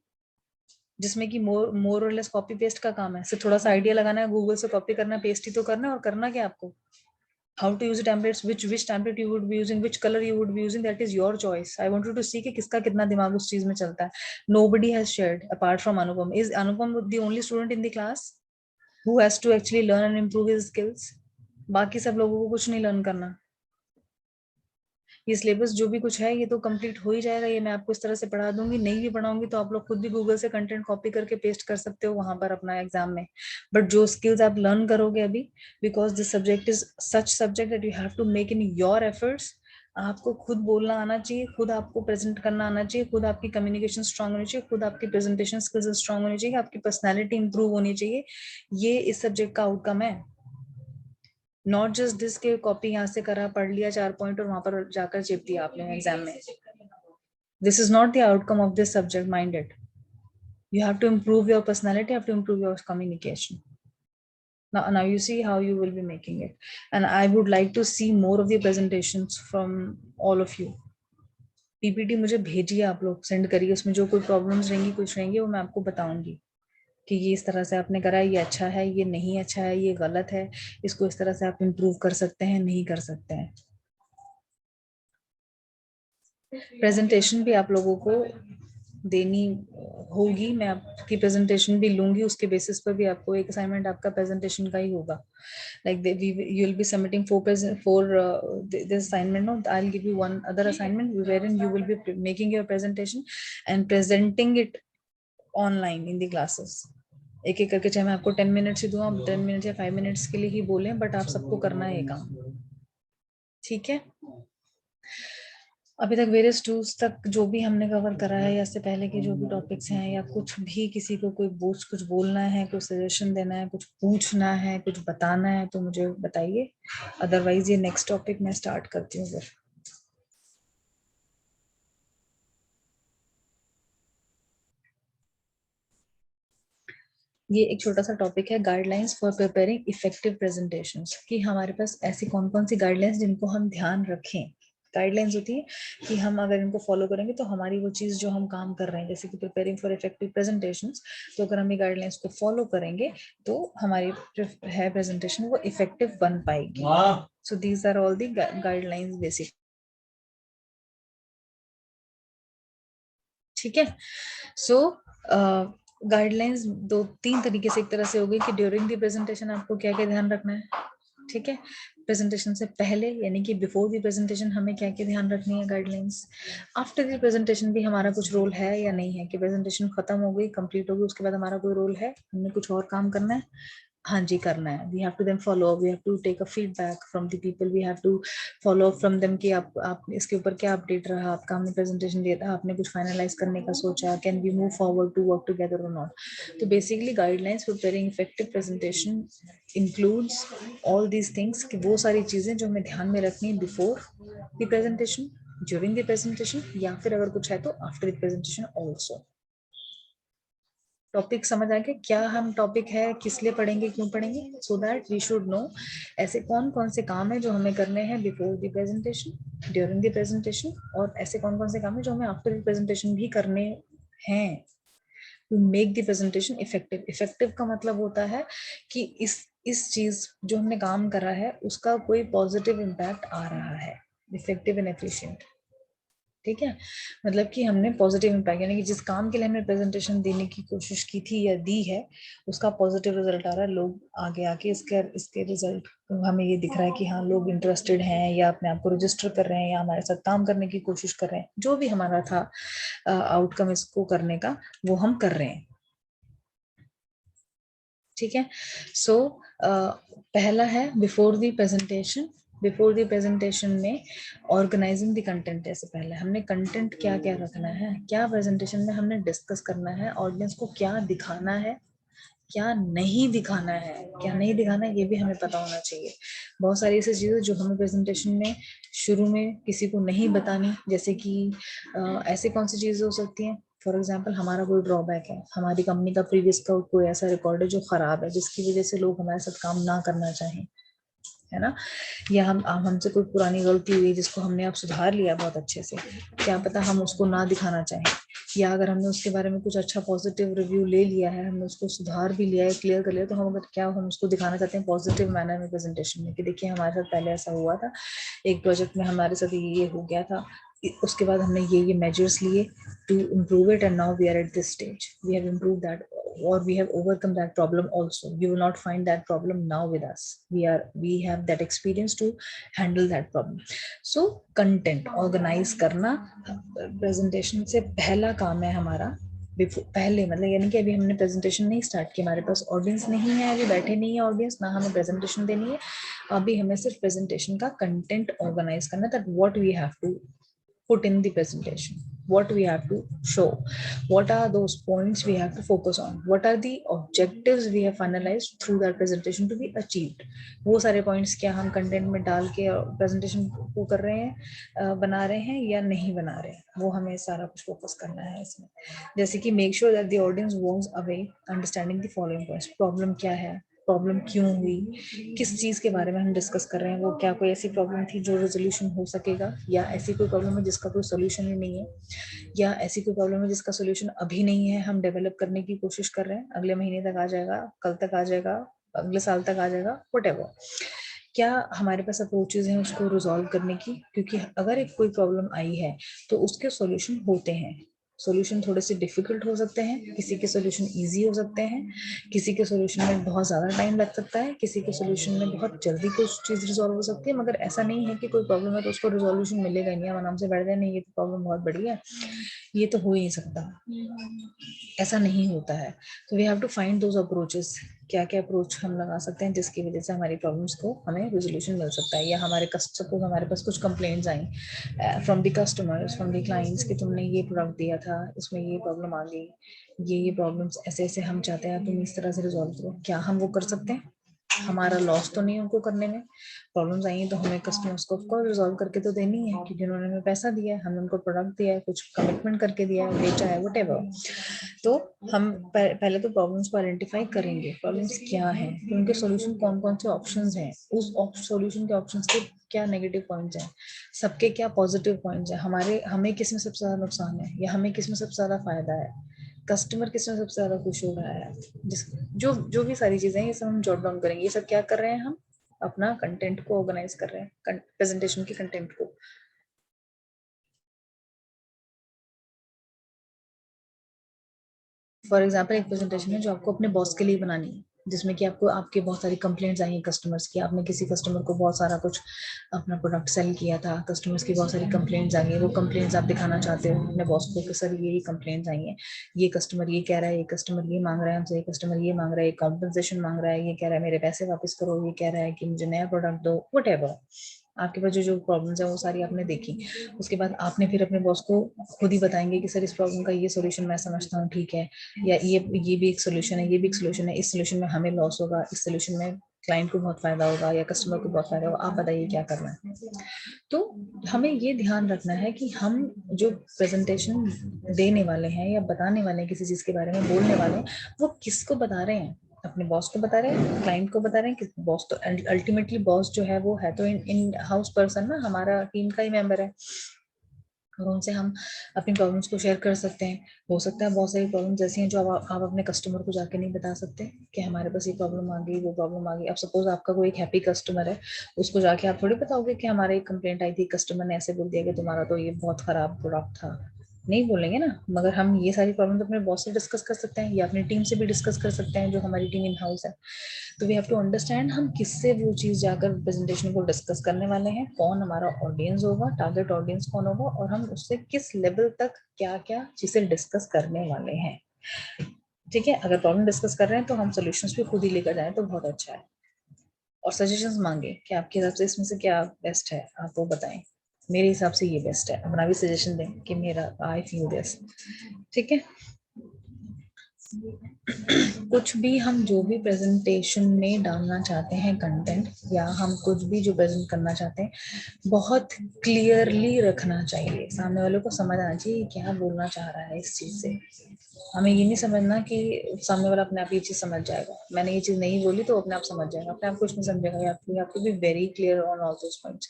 जिसमें कि मोर और लेस कॉपी पेस्ट का काम है। सिर्फ थोड़ा सा आइडिया लगाना है, गूगल से कॉपी करना, पेस्ट ही तो करना है। और करना क्या आपको, how to use templates, which template you would be using, which color you would be using, that is your choice. I want you to see कि किसका कितना दिमाग उस चीज में चलता है. Nobody has shared apart from Anupam. Is Anupam the only student in the class who has to actually learn and improve his skills? बाकी सब लोगों को कुछ नहीं लर्न करना। ये सिलेबस जो भी कुछ है ये तो कंप्लीट हो ही जाएगा, ये मैं आपको इस तरह से पढ़ा दूंगी। नहीं भी पढ़ाऊंगी तो आप लोग खुद भी गूगल से कंटेंट कॉपी करके पेस्ट कर सकते हो वहां पर अपना एग्जाम में। बट जो स्किल्स आप लर्न करोगे अभी, because this subject is such subject that you have to make in your efforts. आपको खुद बोलना आना चाहिए, खुद आपको प्रेजेंट करना आना चाहिए, खुद आपकी कम्युनिकेशन स्ट्रांग होनी चाहिए, खुद आपकी प्रेजेंटेशन स्किल्स स्ट्रांग होनी चाहिए, आपकी पर्सनैलिटी इंप्रूव होनी चाहिए। ये इस सब्जेक्ट का आउटकम है। नॉट जस्ट दिस के कॉपी यहाँ से करा, पढ़ लिया 4 पॉइंट और वहां पर जाकर चेप दिया आपने एग्जाम में। This is not the outcome of this subject, mind it. You have to improve your personality, you have to improve your communication. Now you see how you will be making it, and I would like to see more of the presentations from all of you. PPT मुझे भेजिए, आप लोग send करिए, उसमें जो कोई problems रहेंगी कुछ रहेंगी वो मैं आपको बताऊंगी कि ये इस तरह से आपने करा है, ये अच्छा है, ये नहीं अच्छा है, ये गलत है, इसको इस तरह से आप इम्प्रूव कर सकते हैं, नहीं कर सकते हैं। प्रेजेंटेशन भी आप लोगों को देनी होगी, मैं आपकी प्रेजेंटेशन भी लूंगी, उसके बेसिस पर भी आपको एक असाइनमेंट आपका प्रेजेंटेशन का ही होगा। Like you will be submitting four this assignment. No, I'll give you one other assignment wherein you will be making your presentation and presenting it online in the classes. एक एक करके, चाहे मैं आपको 10 minutes ही दूं, आप 10 मिनट या 5 minutes के लिए ही बोलें, बट आप सबको करना है ये काम, ठीक है। अभी तक वेरियस टूल्स तक जो भी हमने कवर करा है, या इससे पहले के जो भी टॉपिक्स हैं, या कुछ भी किसी को कोई कुछ बोलना है, कुछ सजेशन देना है, कुछ पूछना है, कुछ बताना है, तो मुझे बताइए। अदरवाइज ये नेक्स्ट टॉपिक मैं स्टार्ट करती हूँ फिर। ये एक छोटा सा टॉपिक है, guidelines for preparing effective presentations, कि हमारे पास ऐसी कौन कौन सी गाइडलाइंस जिनको हम ध्यान रखें। गाइडलाइंस होती है कि हम अगर इनको फॉलो करेंगे तो हमारी वो चीज जो हम काम कर रहे हैं, जैसे कि प्रिपेयरिंग फॉर इफेक्टिव प्रेजेंटेशंस, तो अगर हम ये गाइडलाइंस को फॉलो करेंगे तो हमारी है प्रेजेंटेशन वो इफेक्टिव बन पाएगी। So these are all the guidelines basic, ठीक है। सो गाइडलाइंस दो तीन तरीके से, एक तरह से हो गई कि ड्यूरिंग द प्रेजेंटेशन आपको क्या क्या ध्यान रखना है, ठीक है। प्रेजेंटेशन से पहले यानी कि बिफोर द प्रेजेंटेशन हमें क्या क्या ध्यान रखनी है, गाइडलाइंस। आफ्टर द प्रेजेंटेशन भी हमारा कुछ रोल है या नहीं है, कि प्रेजेंटेशन खत्म हो गई, कंप्लीट हो गई, उसके बाद हमारा कोई रोल है, हमने कुछ और काम करना है, हाँ जी करना है। We have to then follow up, we have to take a feedback from the people, we have to follow up from them कि आप इसके ऊपर क्या अपडेट रहा आपका, हमने प्रेजेंटेशन दिया था, आपने कुछ फाइनलाइज करने का सोचा, can we move forward to work together और नॉट। तो basically guidelines preparing effective presentation includes all these things, कि वो सारी चीजें जो हमें ध्यान में रखनी है before the presentation, during the presentation, या फिर अगर कुछ है तो after the presentation also. Topic समझ आ गया क्या हम टॉपिक है, किस लिए पढ़ेंगे, क्यों पढ़ेंगे, so that we should know ऐसे कौन कौन से काम है जो हमें करने हैं before the presentation, during the presentation, और ऐसे कौन कौन से काम है जो हमें आफ्टर द प्रेजेंटेशन भी करने हैं, to make the presentation effective. Effective का मतलब होता है कि इस चीज जो हमने काम करा है उसका कोई पॉजिटिव इम्पैक्ट आ रहा है, इफेक्टिव एंड एफिशिएंट, ठीक है। मतलब कि हमने पॉजिटिव इम्पैक्ट, यानी कि जिस काम के लिए हमने प्रेजेंटेशन देने की कोशिश की थी या दी है उसका पॉजिटिव रिजल्ट आ रहा है, लोग आगे आके इसके रिजल्ट हमें ये दिख रहा है कि हाँ लोग इंटरेस्टेड हैं, या अपने आप को रजिस्टर कर रहे हैं, या हमारे साथ काम करने की कोशिश कर रहे हैं, जो भी हमारा था आउटकम इसको करने का वो हम कर रहे हैं, ठीक है। सो पहला है before the presentation. Before the presentation में ऑर्गेनाइजिंग द कंटेंट, जैसे पहले हमने कंटेंट क्या क्या रखना है, क्या प्रेजेंटेशन में हमने डिस्कस करना है, ऑडियंस को क्या दिखाना है, क्या नहीं दिखाना है, क्या नहीं दिखाना है ये भी हमें पता होना चाहिए। बहुत सारी ऐसी चीजें जो हमें प्रेजेंटेशन में शुरू में किसी को नहीं बतानी, जैसे कि ऐसे कौन सी चीजें हो सकती हैं, फॉर एग्जाम्पल हमारा कोई ड्रॉबैक है, हमारी कंपनी का प्रीवियस का कोई ऐसा रिकॉर्ड है जो खराब है, जिसकी वजह से लोग हमारे साथ काम ना करना चाहें, है ना, या हम हमसे कोई पुरानी गलती हुई जिसको हमने अब सुधार लिया बहुत अच्छे से, क्या पता हम उसको ना दिखाना चाहें, या अगर हमने उसके बारे में कुछ अच्छा पॉजिटिव रिव्यू ले लिया है, हमने उसको सुधार भी लिया है, क्लियर कर लिया, तो हम अगर क्या हम उसको दिखाना चाहते हैं पॉजिटिव मैनर में प्रेजेंटेशन में कि देखिए हमारे साथ पहले ऐसा हुआ था, एक प्रोजेक्ट में हमारे साथ ये हो गया था, उसके बाद हमने ये मेजर्स लिए to improve it, and now we are at this stage, we have improved that, or we have overcome that problem also. You will not find that problem now with us. We have that experience to handle that problem. So content organize करना presentation से पहला काम है हमारा। पहले मतलब यानी कि अभी हमने प्रेजेंटेशन नहीं स्टार्ट की, हमारे पास ऑडियंस नहीं है, अभी बैठे नहीं है ऑडियंस, ना हमें प्रेजेंटेशन देनी है, अभी हमें सिर्फ प्रेजेंटेशन का कंटेंट ऑर्गेनाइज करना है, that what we have to put in the presentation, what we have to show, what are those points we have to focus on, what are the objectives we have finalized through that presentation to be achieved. वो सारे points क्या हम content में डाल के presentation को कर रहे हैं, बना रहे हैं या नहीं बना रहे हैं, वो हमें सारा कुछ focus करना है इसमें। जैसे कि make sure that the audience walks away understanding the following points, problem क्या है, प्रॉब्लम क्यों हुई, किस चीज के बारे में हम डिस्कस कर रहे हैं, वो क्या कोई ऐसी प्रॉब्लम थी जो रेजोल्यूशन हो सकेगा, या ऐसी कोई प्रॉब्लम है जिसका कोई सोल्यूशन ही नहीं है, या ऐसी कोई प्रॉब्लम है जिसका सोल्यूशन अभी नहीं है, हम डेवलप करने की कोशिश कर रहे हैं, अगले महीने तक आ जाएगा, कल तक आ जाएगा, अगले साल तक आ जाएगा, व्हाटएवर। क्या हमारे पास अप्रोचेज हैं उसको रिजॉल्व करने की, क्योंकि अगर एक कोई प्रॉब्लम आई है तो उसके सॉल्यूशन होते हैं, सॉल्यूशन थोड़े से डिफिकल्ट हो सकते हैं, किसी के सॉल्यूशन इजी हो सकते हैं, किसी के सॉल्यूशन में बहुत ज़्यादा टाइम लग सकता है, किसी के सॉल्यूशन में बहुत जल्दी कुछ चीज़ रिजॉल्व हो सकती है, मगर ऐसा नहीं है कि कोई प्रॉब्लम है तो उसको रिजोल्यूशन मिलेगा ही नहीं, हम आराम से बैठ जाए नहीं ये तो प्रॉब्लम बहुत बड़ी है, ये तो हो ही नहीं सकता, ऐसा नहीं होता है। तो we have to find those approaches, क्या क्या अप्रोच हम लगा सकते हैं जिसकी वजह से हमारी प्रॉब्लम्स को हमें रेजोल्यूशन मिल सकता है, या हमारे सपोज हमारे पास कुछ complaints I from the customers, from the clients कि तुमने ये प्रोडक्ट दिया था इसमें ये प्रॉब्लम आ गई, ये प्रॉब्लम्स ऐसे ऐसे हम चाहते हैं तुम इस तरह से रिजॉल्व करो, क्या हम वो कर सकते हैं, हमारा लॉस तो नहीं उनको करने में, प्रॉब्लम्स आई हैं तो हमें कस्टमर्स को ऑफकोर्स रिजॉल्व करके तो देनी है, क्योंकि उन्होंने हमें पैसा दिया है, हमने उनको प्रोडक्ट दिया है, कुछ कमिटमेंट करके दिया है, बेचा है, व्हाटएवर। तो हम पहले तो प्रॉब्लम्स को आइडेंटिफाई करेंगे, प्रॉब्लम्स क्या हैं, उनके सॉल्यूशन कौन कौन से ऑप्शंस हैं, उस सॉल्यूशन के ऑप्शंस के क्या नेगेटिव पॉइंट्स हैं, सबके क्या पॉजिटिव पॉइंट्स हैं, हमें किस में सबसे ज्यादा नुकसान है या हमें किस में सबसे ज्यादा फायदा है, कस्टमर किस में सबसे ज्यादा खुश हो रहा है, जिस जो जो भी सारी चीजें ये सब हम जॉट डाउन करेंगे, ये सब क्या कर रहे हैं, हम अपना कंटेंट को ऑर्गेनाइज कर रहे हैं, प्रेजेंटेशन के कंटेंट को। फॉर एग्जाम्पल एक प्रेजेंटेशन है जो आपको अपने बॉस के लिए बनानी है, जिसमें कि आपको आपके बहुत सारी कंप्लेंट्स आई हैं कस्टमर्स की, आपने किसी कस्टमर को बहुत सारा कुछ अपना प्रोडक्ट सेल किया था, कस्टमर्स की बहुत सारी कंप्लेंट्स आई हैं, वो कंप्लेंट्स आप दिखाना चाहते हो अपने बॉस को कि सर ये कंप्लेंट्स आई हैं, ये कस्टमर ये कह रहा है, ये कस्टमर ये मांग रहा है हमसे, ये कस्टमर ये मांग रहा है, ये कॉम्पनसेशन मांग रहा है, ये कह रहा है मेरे पैसे वापस करो, ये कह रहा है कि मुझे नया प्रोडक्ट दो, व्हाटएवर। आपके पास जो जो प्रॉब्लम्स है वो सारी आपने देखी, उसके बाद आपने फिर अपने बॉस को खुद ही बताएंगे कि सर इस प्रॉब्लम का ये सोल्यूशन मैं समझता हूँ ठीक है, या ये भी एक सोल्यूशन है, ये भी एक सोल्यूशन है, इस सोल्यूशन में हमें लॉस होगा, इस सोल्यूशन में क्लाइंट को बहुत फायदा होगा या कस्टमर को बहुत फायदा होगा, आप बताइए क्या करना है। तो हमें ये ध्यान रखना है कि हम जो प्रेजेंटेशन देने वाले हैं या बताने वाले हैं, किसी चीज के बारे में बोलने वाले हैं, वो किसको बता रहे हैं, अपने बॉस को बता रहे हैं, क्लाइंट को बता रहे हैं, बॉस तो अल्टीमेटली बॉस जो है वो है तो इन हाउस पर्सन ना, हमारा टीम का ही मेंबर है, और उनसे हम अपनी प्रॉब्लम्स को शेयर कर सकते हैं। हो सकता है बहुत सारी प्रॉब्लम्स ऐसी हैं जो आप अपने कस्टमर को जाके नहीं बता सकते कि हमारे पास ये प्रॉब्लम आ गई, वो प्रॉब्लम आ गई। अब सपोज आपका कोई एक हैप्पी कस्टमर है, उसको जाके आप थोड़ी बताओगे कि हमारे एक कंप्लेंट आई थी, कस्टमर ने ऐसे बोल दिया कि तुम्हारा तो ये बहुत खराब प्रोडक्ट था, नहीं बोलेंगे ना। मगर हम ये सारी प्रॉब्लम अपने बॉस से डिस्कस कर सकते हैं या अपनी टीम से भी डिस्कस कर सकते हैं, जो हमारी टीम इन हाउस है। तो वी हैव टू अंडरस्टैंड हम किससे वो चीज जाकर प्रेजेंटेशन को डिस्कस करने वाले हैं, कौन हमारा ऑडियंस होगा, टारगेट ऑडियंस कौन होगा, और हम उससे किस लेवल तक क्या क्या चीजें डिस्कस करने वाले हैं। ठीक है, अगर प्रॉब्लम डिस्कस कर रहे हैं तो हम सोल्यूशंस भी खुद ही लेकर जाएं तो बहुत अच्छा है, और सजेशंस मांगे कि आपके हिसाब से इसमें से क्या बेस्ट है, आप वो बताएं, मेरे हिसाब से ये बेस्ट है, अपना भी सजेशन दें कि मेरा आई फील दिस। ठीक है, कुछ भी हम जो भी प्रेजेंटेशन में डालना चाहते हैं कंटेंट, या हम कुछ भी जो प्रेजेंट करना चाहते हैं, बहुत क्लियरली रखना चाहिए। सामने वालों को समझ आना चाहिए क्या बोलना चाह रहा है इस चीज से। हमें ये नहीं समझना कि सामने वाला अपने आप ये चीज समझ जाएगा, मैंने ये चीज नहीं बोली तो अपने आप समझ जाएगा, अपने आप कुछ नहीं समझेगा। You have to be very clear on all those points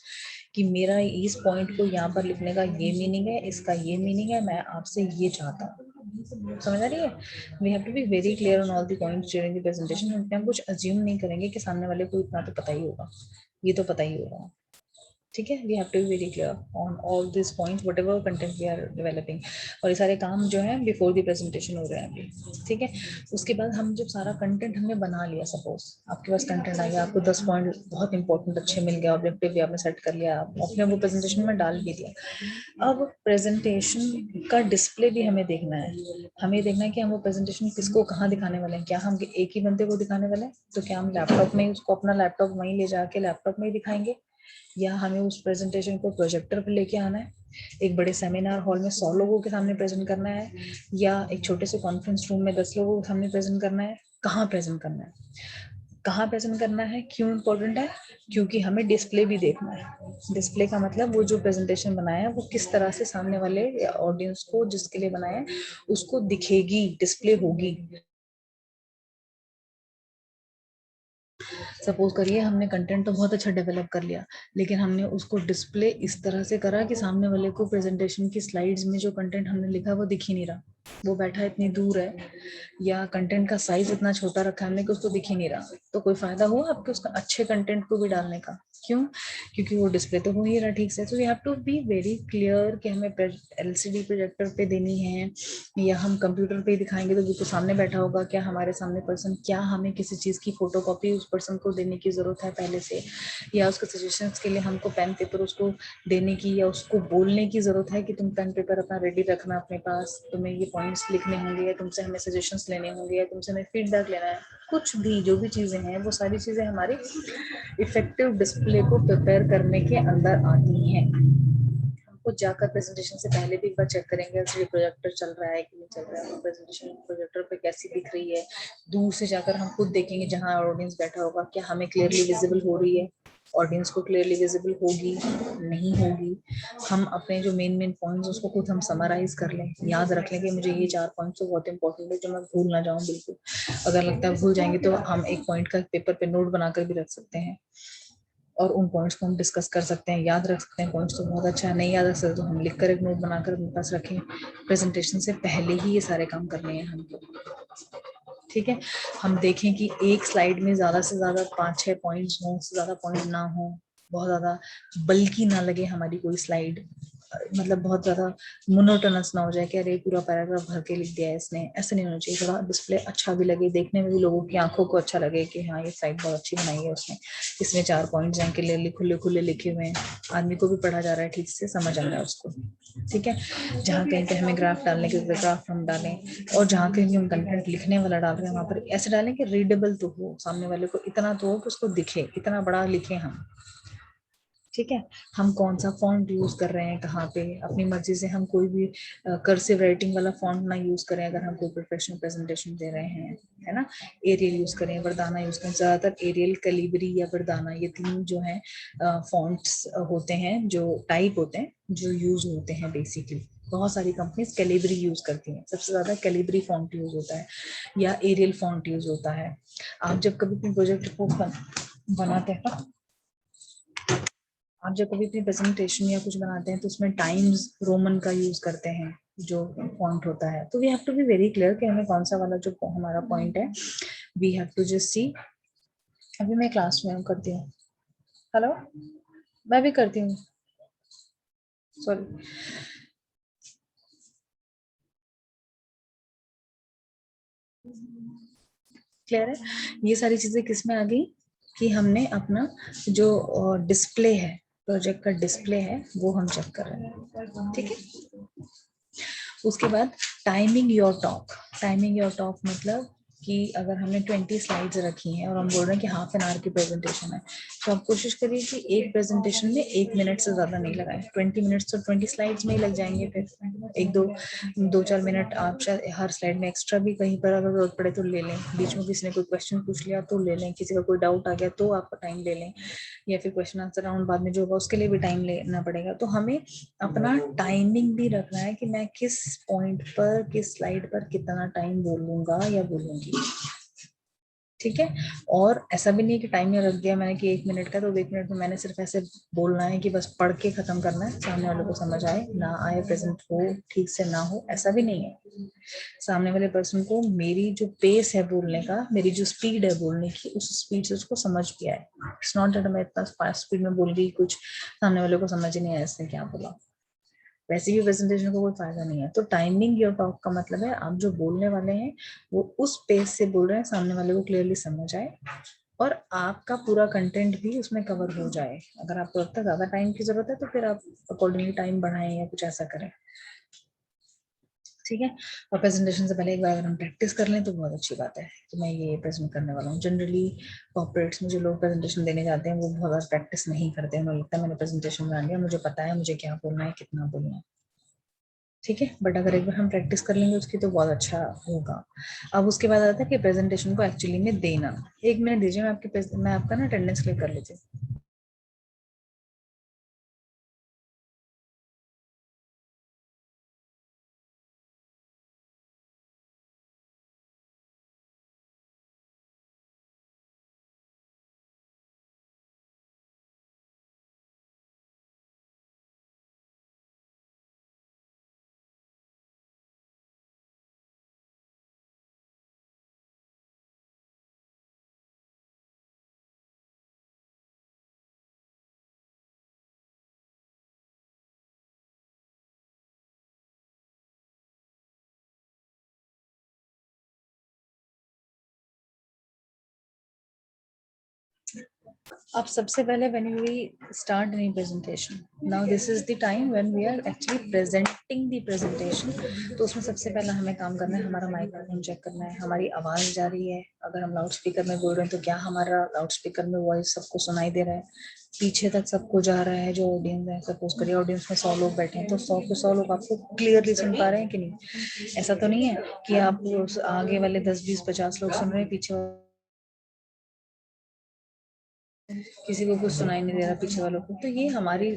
कि मेरा इस पॉइंट को यहाँ पर लिखने का ये मीनिंग है, इसका ये मीनिंग है, मैं आपसे ये चाहता हूँ। समझ आ रही है? We have to be very clear on all the points during the presentation. हम कुछ अज्यूम नहीं करेंगे कि सामने वाले को इतना तो पता ही होगा, ये तो पता ही होगा। ठीक है, we have to be very clear on all this points whatever content we are developing. और ये सारे काम जो है बिफोर द प्रेजेंटेशन हो रहे हैं अभी। ठीक है, उसके बाद हम जब सारा कंटेंट हमने बना लिया, सपोज आपके पास कंटेंट आ गया, आपको 10 पॉइंट बहुत इंपॉर्टेंट अच्छे मिल गया, ऑब्जेक्टिव भी आपने सेट कर लिया, आपने वो प्रेजेंटेशन में डाल भी दिया। अब प्रेजेंटेशन का डिस्प्ले भी हमें देखना है। हमें देखना है कि हम वो प्रेजेंटेशन किसको कहाँ दिखाने वाले हैं। क्या हम एक ही बंदे को दिखाने वाले हैं, तो क्या हम लैपटॉप में उसको अपना लैपटॉप वहीं ले जाके लैपटॉप में ही दिखाएंगे, या हमें उस प्रेजेंटेशन को प्रोजेक्टर पर लेके आना है, एक बड़े सेमिनार हॉल में 100 लोगों के सामने प्रेजेंट करना है, या एक छोटे से कॉन्फ्रेंस रूम में 10 लोगों के सामने प्रेजेंट करना है। कहाँ प्रेजेंट करना है, कहाँ प्रेजेंट करना है, क्यों इम्पोर्टेंट है? क्योंकि हमें डिस्प्ले भी देखना है। डिस्प्ले का मतलब वो जो प्रेजेंटेशन बनाया है वो किस तरह से सामने वाले ऑडियंस को जिसके लिए बनाया है उसको दिखेगी, डिस्प्ले होगी। सपोज करिए हमने कंटेंट तो बहुत अच्छा डेवलप कर लिया, लेकिन हमने उसको डिस्प्ले इस तरह से करा कि सामने वाले को प्रेजेंटेशन की स्लाइड्स में जो कंटेंट हमने लिखा वो दिख ही नहीं रहा, वो बैठा इतनी दूर है, या कंटेंट का साइज इतना छोटा रखा हमने कि उसको दिख ही नहीं रहा। तो कोई फायदा हुआ आपके उसका अच्छे कंटेंट को भी डालने का? क्यों? क्योंकि वो डिस्प्ले तो हो ही रहा ठीक से। तो we have to be very clear कि हमें एलसीडी प्रोजेक्टर पे देनी है या हम कंप्यूटर पे दिखाएंगे, तो बिल्कुल सामने बैठा होगा क्या हमारे सामने पर्सन, क्या हमें किसी चीज की फोटोकॉपी उस पर्सन को देने की जरूरत है पहले से, या उसके सजेशंस के लिए हमको पेन पेपर उसको देने की या उसको बोलने की जरूरत है कि तुम पेन पेपर अपना रेडी रखना अपने पास, तुम्हें ये पॉइंट्स लिखने होंगे, या तुमसे हमें सजेशंस लेने होंगे, या तुमसे हमें फीडबैक लेना है। कुछ भी जो भी चीजें हैं वो सारी चीजें हमारी इफेक्टिव डिस्प्ले को प्रिपेयर करने के अंदर आती हैं। हमको जाकर प्रेजेंटेशन से पहले भी एक बार चेक करेंगे ये प्रोजेक्टर चल रहा है कि नहीं चल रहा है, प्रेजेंटेशन प्रोजेक्टर पे कैसी दिख रही है। दूर से जाकर हम खुद देखेंगे जहाँ ऑडियंस बैठा होगा क्या हमें क्लियरली विजिबल हो रही है, ऑडियंस को क्लियरली विजिबल होगी नहीं होगी। हम अपने जो मेन पॉइंट्स उसको खुद हम समराइज कर लें, याद रख लें कि मुझे ये 4 पॉइंट्स तो बहुत इंपॉर्टेंट है जो मैं भूल ना जाऊं बिल्कुल। अगर लगता है भूल जाएंगे तो हम एक पॉइंट का पेपर पे नोट बनाकर भी रख सकते हैं, और उन पॉइंट्स को हम डिस्कस कर सकते हैं, याद रख सकते हैं। पॉइंट्स तो बहुत अच्छा है, नहीं याद रख सकते तो हम लिखकर एक नोट बनाकर अपने पास रखें। प्रेजेंटेशन से पहले ही ये सारे काम करने हैं हमको। ठीक है, हम देखें कि एक स्लाइड में ज्यादा से ज्यादा 5-6 पॉइंट्स हों, उससे ज्यादा पॉइंट ना हो, बहुत ज्यादा बल्कि ना लगे हमारी कोई स्लाइड, मतलब बहुत ज्यादा मोनोटोनस ना हो जाए कि अरे पूरा पैराग्राफ भर के लिख दिया है इसने। ऐसे नहीं होना चाहिए, थोड़ा डिस्प्ले अच्छा भी लगे, देखने में भी लोगों की आंखों को अच्छा लगे कि हाँ ये स्लाइड बहुत अच्छी बनाई है उसने, इसमें 4 पॉइंट्स हैं क्लियरली खुले खुले लिखे हुए हैं, आदमी को भी पढ़ा जा रहा है, ठीक से समझ आ रहा है उसको। ठीक है, जहाँ कहीं पे हमें ग्राफ डालने के ग्राफ हम डालें, और जहाँ कहीं हम कंटेंट लिखने वाला डाल रहे हैं वहां पर ऐसे डालें कि रीडेबल तो हो, सामने वाले को इतना तो हो कि उसको दिखे, इतना बड़ा लिखे हम। ठीक है, हम कौन सा फॉन्ट यूज कर रहे हैं कहाँ पे, अपनी मर्जी से हम कोई भी कर्सिव राइटिंग वाला फॉन्ट ना यूज करें अगर हम कोई प्रोफेशनल प्रेजेंटेशन दे रहे हैं, है ना। एरियल यूज करें, वर्दाना यूज करें, ज्यादातर एरियल, कैलिबरी या वर्दाना, ये 3 जो है फॉन्ट्स होते हैं, जो टाइप होते हैं जो यूज होते हैं बेसिकली। बहुत सारी कंपनीज कैलिबरी यूज करती हैं, सबसे ज्यादा कैलिबरी फॉन्ट यूज होता है या एरियल फॉन्ट यूज होता है। आप जब कभी अपनी प्रोजेक्ट रिपोर्ट बनाते हैं, आप जब कभी अपनी प्रेजेंटेशन या कुछ बनाते हैं तो उसमें टाइम्स रोमन का यूज करते हैं जो पॉइंट होता है। तो we have to be very clear कि हमें कौन सा वाला जो हमारा पॉइंट है, we have to just see. अभी मैं क्लास में करती हूँ, हेलो, मैं भी करती हूँ, सॉरी। क्लियर है? ये सारी चीजें किस में आ गई कि हमने अपना जो डिस्प्ले है, प्रोजेक्ट का डिस्प्ले है, वो हम चेक कर रहे हैं। ठीक है, उसके बाद timing your talk. Timing your talk मतलब कि अगर हमने 20 स्लाइड्स रखी हैं और हम बोल रहे हैं कि हाफ एन आवर की प्रेजेंटेशन है, तो आप कोशिश करिए कि एक प्रेजेंटेशन में 1 मिनट से ज्यादा नहीं लगाएं। 20 मिनट्स तो 20 स्लाइड्स में ही लग जाएंगे, फिर एक दो चार मिनट आप शायद हर स्लाइड में एक्स्ट्रा भी कहीं पर अगर जरूरत पड़े तो ले लें, बीच में किसी ने कोई क्वेश्चन पूछ लिया तो ले लें, किसी का कोई डाउट आ गया तो आपका टाइम ले लें, या फिर क्वेश्चन आंसर राउंड बाद में जो होगा उसके लिए भी टाइम लेना पड़ेगा। तो हमें अपना टाइमिंग भी रखना है कि मैं किस पॉइंट पर किस स्लाइड पर कितना टाइम बोलूंगा या बोलूंगी, ठीक है। और ऐसा भी नहीं कि टाइमर रख दिया मैंने कि 1 मिनट का, तो 1 मिनट में मैंने सिर्फ ऐसे बोलना है कि बस पढ़ के खत्म करना है, सामने वाले को समझ आए ना आए, प्रेजेंट हो ठीक से ना हो, ऐसा भी नहीं है। सामने वाले पर्सन को मेरी जो पेस है बोलने का, मेरी जो स्पीड है बोलने की, उस स्पीड से उसको समझ भी आए। इट्स नॉट दैट मैं इतना फास्ट स्पीड में बोल रही कुछ सामने वाले को समझ ही नहीं आया इसने क्या बोला, वैसे भी प्रेजेंटेशन को कोई फायदा नहीं है। तो टाइमिंग योर टॉक का मतलब है आप जो बोलने वाले हैं वो उस पेस से बोल रहे हैं, सामने वाले को क्लियरली समझ आए और आपका पूरा कंटेंट भी उसमें कवर हो जाए। अगर आपको लगता है ज्यादा टाइम की जरूरत है तो फिर आप अकॉर्डिंगली टाइम बढ़ाएं या कुछ ऐसा करें, ठीक है। और प्रेजेंटेशन से पहले एक बार अगर हम प्रैक्टिस कर लें तो बहुत अच्छी बात है कि मैं ये प्रेजेंट करने वाला हूँ। जनरली कॉर्पोरेट्स में जो लोग प्रेजेंटेशन देने जाते हैं वो बहुत ज़्यादा प्रैक्टिस नहीं करते हैं, उन्हें लगता है मैंने प्रेजेंटेशन बना लिया, मुझे पता है मुझे क्या बोलना है कितना बोलना है, ठीक है। बट अगर एक बार हम प्रैक्टिस कर लेंगे उसकी तो बहुत अच्छा होगा। अब उसके बाद आता है कि प्रेजेंटेशन को एक्चुअली में देना। 1 मिनट दीजिए, मैं आपका ना अटेंडेंस क्लिक कर लेती हूँ। अब सबसे पहले when we start any presentation, now this is the time when we are actually presenting the presentation, तो उसमें सबसे पहला हमें काम करना है, हमारा माइक्रोफोन चेक करना है, हमारी आवाज जा रही है, अगर हम लाउड स्पीकर में बोल रहे हैं तो क्या हमारा लाउड स्पीकर में वॉइस सबको सुनाई दे रहा है, पीछे तक सबको जा रहा है जो ऑडियंस है। सपोज करिए ऑडियंस में 100 लोग बैठे हैं तो 100 के 100 लोग आपको क्लियरली सुन पा रहे हैं कि नहीं। ऐसा तो नहीं है कि आप आगे वाले 10 20 50 लोग सुन रहे हैं, पीछे किसी को कुछ सुनाई नहीं दे रहा पीछे वालों को। तो ये हमारी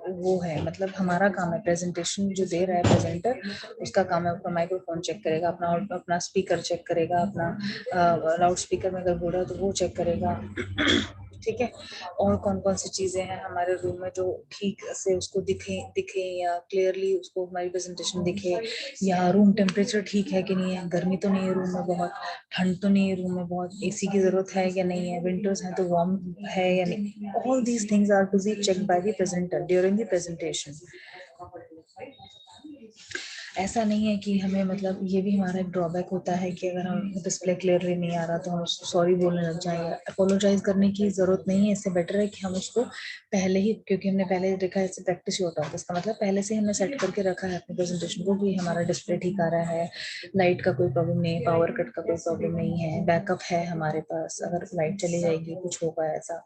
वो है, मतलब हमारा काम है, प्रेजेंटेशन जो दे रहा है प्रेजेंटर उसका काम है अपना माइक्रोफोन चेक करेगा, अपना स्पीकर चेक करेगा, अपना लाउड स्पीकर में अगर बोल रहा है तो वो चेक करेगा, ठीक है। और कौन कौन सी चीजें हैं हमारे रूम में जो ठीक से उसको दिखे या क्लियरली उसको हमारी प्रेजेंटेशन दिखे, या रूम टेम्परेचर ठीक है कि नहीं है, गर्मी तो नहीं है रूम में बहुत, ठंड तो नहीं है रूम में बहुत, एसी की जरूरत है या नहीं है, विंटर्स है तो वार्म है या नहीं। All these things are to be checked by the presenter during the presentation. ऐसा नहीं है कि हमें, मतलब ये भी हमारा एक ड्रॉबैक होता है कि अगर हम डिस्प्ले क्लियरली नहीं आ रहा तो हम सॉरी बोलने लग जाए या अपोलोजाइज करने की जरूरत नहीं है। इससे बेटर है कि हम उसको पहले ही, क्योंकि हमने पहले देखा है इससे प्रैक्टिस ही होता है, तो इसका मतलब पहले से हमने सेट करके रखा है अपने प्रेजेंटेशन को कि हमारा डिस्प्ले ठीक आ रहा है, लाइट का कोई प्रॉब्लम नहीं है, पावर कट का कोई प्रॉब्लम नहीं है, बैकअप है हमारे पास, अगर लाइट चली जाएगी कुछ होगा ऐसा,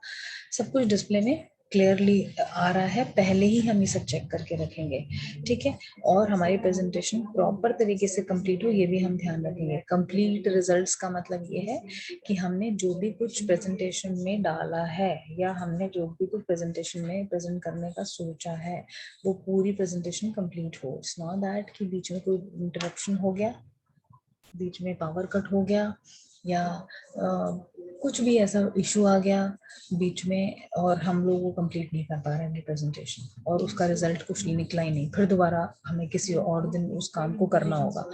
सब कुछ डिस्प्ले में क्लियरली आ रहा है, पहले ही हम ये सब चेक करके रखेंगे, ठीक है। और हमारी प्रेजेंटेशन प्रॉपर तरीके से कंप्लीट हो ये भी हम ध्यान रखेंगे। कंप्लीट रिजल्ट्स का मतलब ये है कि हमने जो भी कुछ प्रेजेंटेशन में डाला है या हमने जो भी कुछ प्रेजेंटेशन में प्रेजेंट करने का सोचा है वो पूरी प्रेजेंटेशन कंप्लीट हो। इट्स नॉट दैट कि बीच में कोई इंटरप्शन हो गया, बीच में पावर कट हो गया या कुछ भी ऐसा इशू आ गया बीच में और हम लोग वो कंप्लीट नहीं कर पा रहे हैं प्रेजेंटेशन और उसका रिजल्ट कुछ निकला ही नहीं, फिर दोबारा हमें किसी और दिन उस काम को करना होगा।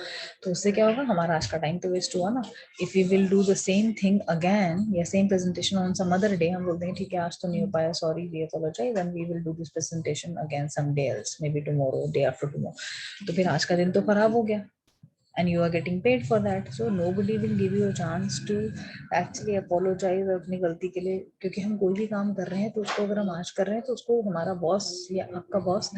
तो उससे क्या होगा, हमारा आज का टाइम तो वेस्ट हुआ ना। If we will do the same thing again या same presentation on some other day, हम बोल देंगे ठीक है आज तो नहीं हो पाया, sorry we apologise and we will do this presentation again some day else, may be tomorrow, day after tomorrow. तो फिर आज का दिन तो खराब हो गया and you are getting paid for that, so nobody will give you a chance to actually apologize अपनी गलती के लिए। क्योंकि हम कोई भी काम कर रहे हैं तो उसको अगर हम आज कर रहे हैं तो उसको हमारा बॉस या आपका बॉस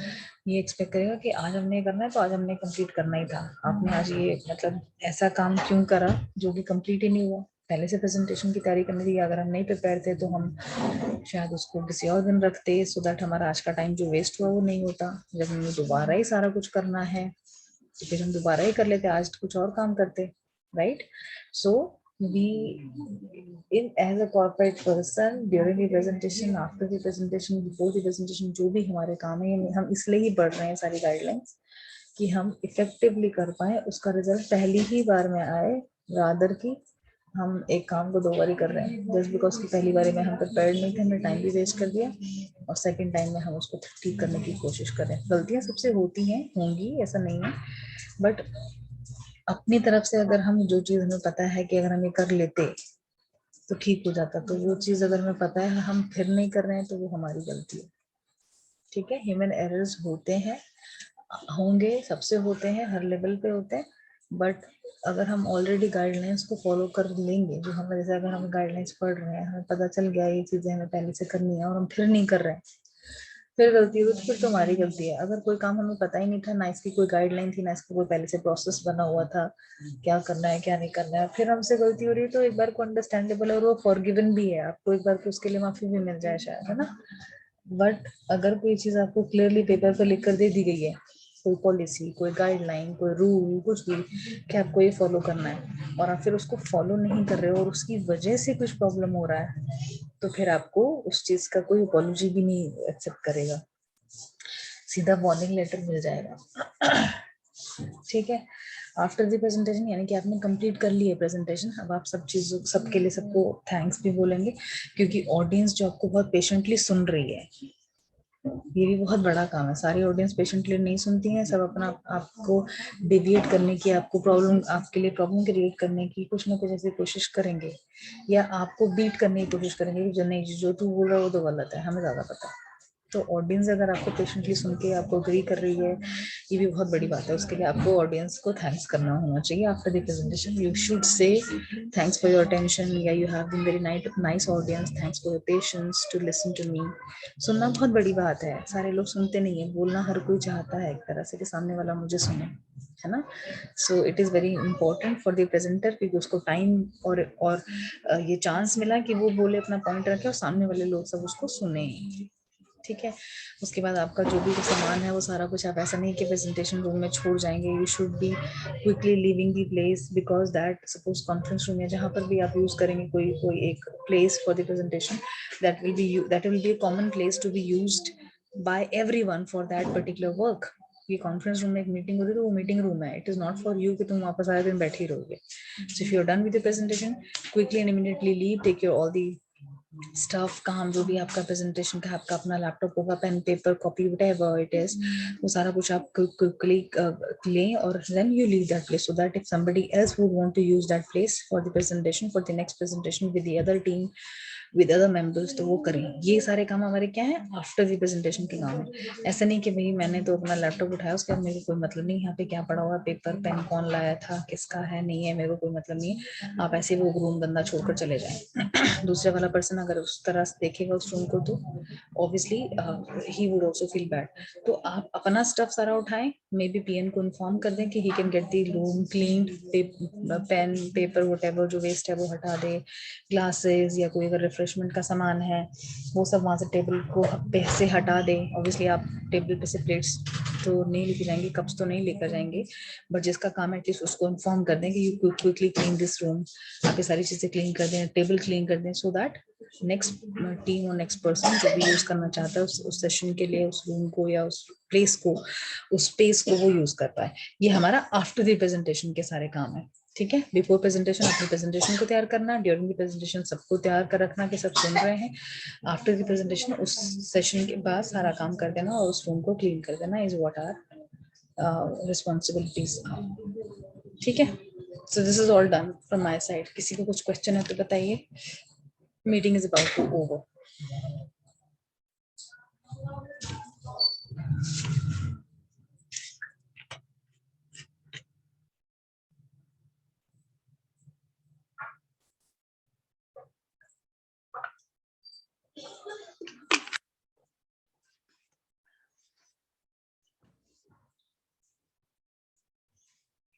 ये एक्सपेक्ट करेगा कि आज हमने करना है तो आज हमने कंप्लीट करना ही था, आपने आज ये मतलब ऐसा काम क्यों करा जो कि कंप्लीट ही नहीं हुआ। पहले से प्रेजेंटेशन की तैयारी करनी थी, अगर हम नहीं प्रिपेयर थे तो हम शायद उसको किसी और दिन रखते, सो दैट हमारा आज का टाइम जो वेस्ट हुआ वो नहीं होता। जब हमें दोबारा ही सारा कुछ करना है तो फिर हम दोबारा ही कर लेते, आज कुछ और काम करते, right? So we in as a corporate person during the presentation, after the presentation, before the presentation, जो भी हमारे काम है हम इसलिए ही पढ़ रहे हैं सारी गाइडलाइंस कि हम इफेक्टिवली कर पाए, उसका रिजल्ट पहली ही बार में आए, रादर की हम एक काम को 2 बारी कर रहे हैं जस्ट बिकॉज की पहली बारी में हम प्रिपेयर्ड नहीं थे, हमने टाइम भी वेस्ट कर दिया, और सेकंड टाइम में हम उसको ठीक करने की कोशिश कर रहे हैं। गलतियां सबसे होती हैं, होंगी, ऐसा नहीं है, बट अपनी तरफ से अगर हम जो चीज हमें पता है कि अगर हम ये कर लेते तो ठीक हो जाता, तो वो चीज अगर हमें पता है हम फिर नहीं कर रहे हैं तो वो हमारी गलती है। ठीक है, ह्यूमन एरर्स होते हैं, होंगे, सबसे होते हैं, हर लेवल पे होते हैं, बट अगर हम ऑलरेडी गाइडलाइंस को फॉलो कर लेंगे, जो हमें जैसे अगर हम गाइडलाइंस पढ़ रहे हैं, हमें पता चल गया ये चीजें हमें पहले से करनी है और हम फिर नहीं कर रहे हैं, फिर गलती हुई तो फिर तुम्हारी गलती है। अगर कोई काम हमें पता ही नहीं था, ना इसकी कोई गाइडलाइन थी, ना इसका कोई पहले से प्रोसेस बना हुआ था क्या करना है क्या नहीं करना है, फिर हमसे गलती हो रही है तो एक बार को अंडरस्टैंडेबल है और वो फॉरगिवन भी है, आपको एक बार को उसके लिए माफी भी मिल जाए शायद, है ना? बट अगर कोई चीज आपको क्लियरली पेपर पर लिख कर दे दी गई है, कोई पॉलिसी, कोई गाइडलाइन, कोई रूल, कुछ भी कि आपको ये फॉलो करना है, और आप फिर उसको फॉलो नहीं कर रहे हो और उसकी वजह से कुछ प्रॉब्लम हो रहा है, तो फिर आपको उस चीज का कोई अपॉलॉजी भी नहीं एक्सेप्ट करेगा, सीधा वार्निंग लेटर मिल जाएगा। ठीक है, आफ्टर द प्रेजेंटेशन यानी कि आपने कंप्लीट कर ली है प्रेजेंटेशन, अब आप सब चीजों सबके लिए सबको थैंक्स भी बोलेंगे, क्योंकि ऑडियंस जो आपको बहुत पेशेंटली सुन रही है, ये भी बहुत बड़ा काम है। सारी ऑडियंस पेशेंटली नहीं सुनती है, सब अपना आपको डिविएट करने की, आपको प्रॉब्लम, आपके लिए प्रॉब्लम क्रिएट करने की कुछ ना कुछ ऐसी कोशिश करेंगे, या आपको बीट करने की कोशिश करेंगे कि जो नहीं, जो तू बोल रहा है वो तो गलत है, हमें ज्यादा पता है। तो ऑडियंस अगर आपको पेशेंटली सुन के आपको एग्री कर रही है, ये भी बहुत बड़ी बात है, उसके लिए आपको ऑडियंस को थैंक्स करना होना चाहिए। After the presentation you should say thanks for your attention, या you have been very nice audience, thanks for your patience to listen to me. सुनना बहुत बड़ी बात है, सारे लोग सुनते नहीं है, बोलना हर कोई चाहता है एक तरह से कि सामने वाला मुझे सुने, है ना? So it is very important for the presenter, क्योंकि उसको टाइम और ये चांस मिला कि वो बोले, अपना पॉइंट रखे और सामने वाले लोग सब उसको सुने। ठीक है, उसके बाद आपका जो भी सामान है वो सारा कुछ, आप ऐसा नहीं कि प्रेजेंटेशन रूम में छोड़ जाएंगे, you should be quickly leaving the place, because that suppose conference room या जहाँ पर भी आप यूज करेंगे कोई कोई एक place for the presentation, that will be a common place to be used by everyone for that particular work. ये कॉन्फ्रेंस रूम में एक मीटिंग होती है तो वो मीटिंग रूम है, it is not for you कि तुम वहाँ पर सारा दिन बैठे ही रहोगे। So if you are done with the presentation, quickly and immediately leave, take your all the stuff, काम जो भी आपका प्रेजेंटेशन का, आपका अपना लैपटॉप होगा, pen paper copy whatever it is, वो सारा कुछ आप क्विकली लें और then you leave that place, so that if somebody else would want to use that place for the presentation, for the next presentation with the other team, with other members, तो वो करें। ये सारे काम हमारे क्या है, आफ्टर द प्रेजेंटेशन के काम है। ऐसा नहीं कि भाई मैंने तो अपना लैपटॉप उठाया, उसके बाद मेरे को कोई मतलब नहीं यहाँ पे क्या पड़ा हुआ, पेपर पेन कौन लाया था, किसका है, नहीं है, मेरे को कोई मतलब नहीं है, आप ऐसे वो रूम बंदा छोड़कर चले जाएं। दूसरे वाला पर्सन अगर उस तरह से देखेगा उस रूम को तो obviously he would also feel bad. तो आप अपना स्टफ सारा उठाएं, मे बी पीएन को इन्फॉर्म कर दें कि he can get the room clean, pen paper whatever जो वेस्ट है वो हटा दे, ग्लासेस या कोई अगर रिफ्रेशमेंट का सामान है वो सब वहाँ से टेबल को पे से हटा दें। ऑब्वियसली आप टेबल पे से प्लेट्स तो नहीं लेके जाएंगे, कप्स तो नहीं लेकर जाएंगे, बट जिसका काम है एटलीस्ट उसको इन्फॉर्म कर दें कि you quickly clean this room, आप ये सारी चीजें क्लीन कर दें, टेबल क्लीन कर दें, सो दैट नेक्स्ट टीम और नेक्स्ट पर्सन जो भी यूज करना चाहता है उस सेशन के लिए उस रूम को या उस प्लेस को, उस स्पेस को वो यूज कर पाए। ये हमारा आफ्टर द प्रेजेंटेशन के सारे काम है। ठीक है, बिफोर प्रेजेंटेशन अपनी प्रेजेंटेशन को तैयार करना, ड्यूरिंग द प्रेजेंटेशन सबको तैयार कर रखना कि सब सुन रहे हैं, आफ्टर द प्रेजेंटेशन उस सेशन के बाद सारा काम कर देना और उस रूम को क्लीन कर देना इज व्हाट आर रिस्पॉन्सिबिलिटीज। ठीक है, so this is all done from my side. किसी को कुछ क्वेश्चन है तो बताइए, meeting is about to over.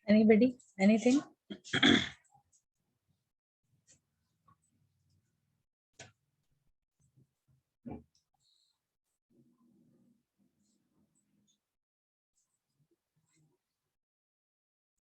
Anybody? Anything?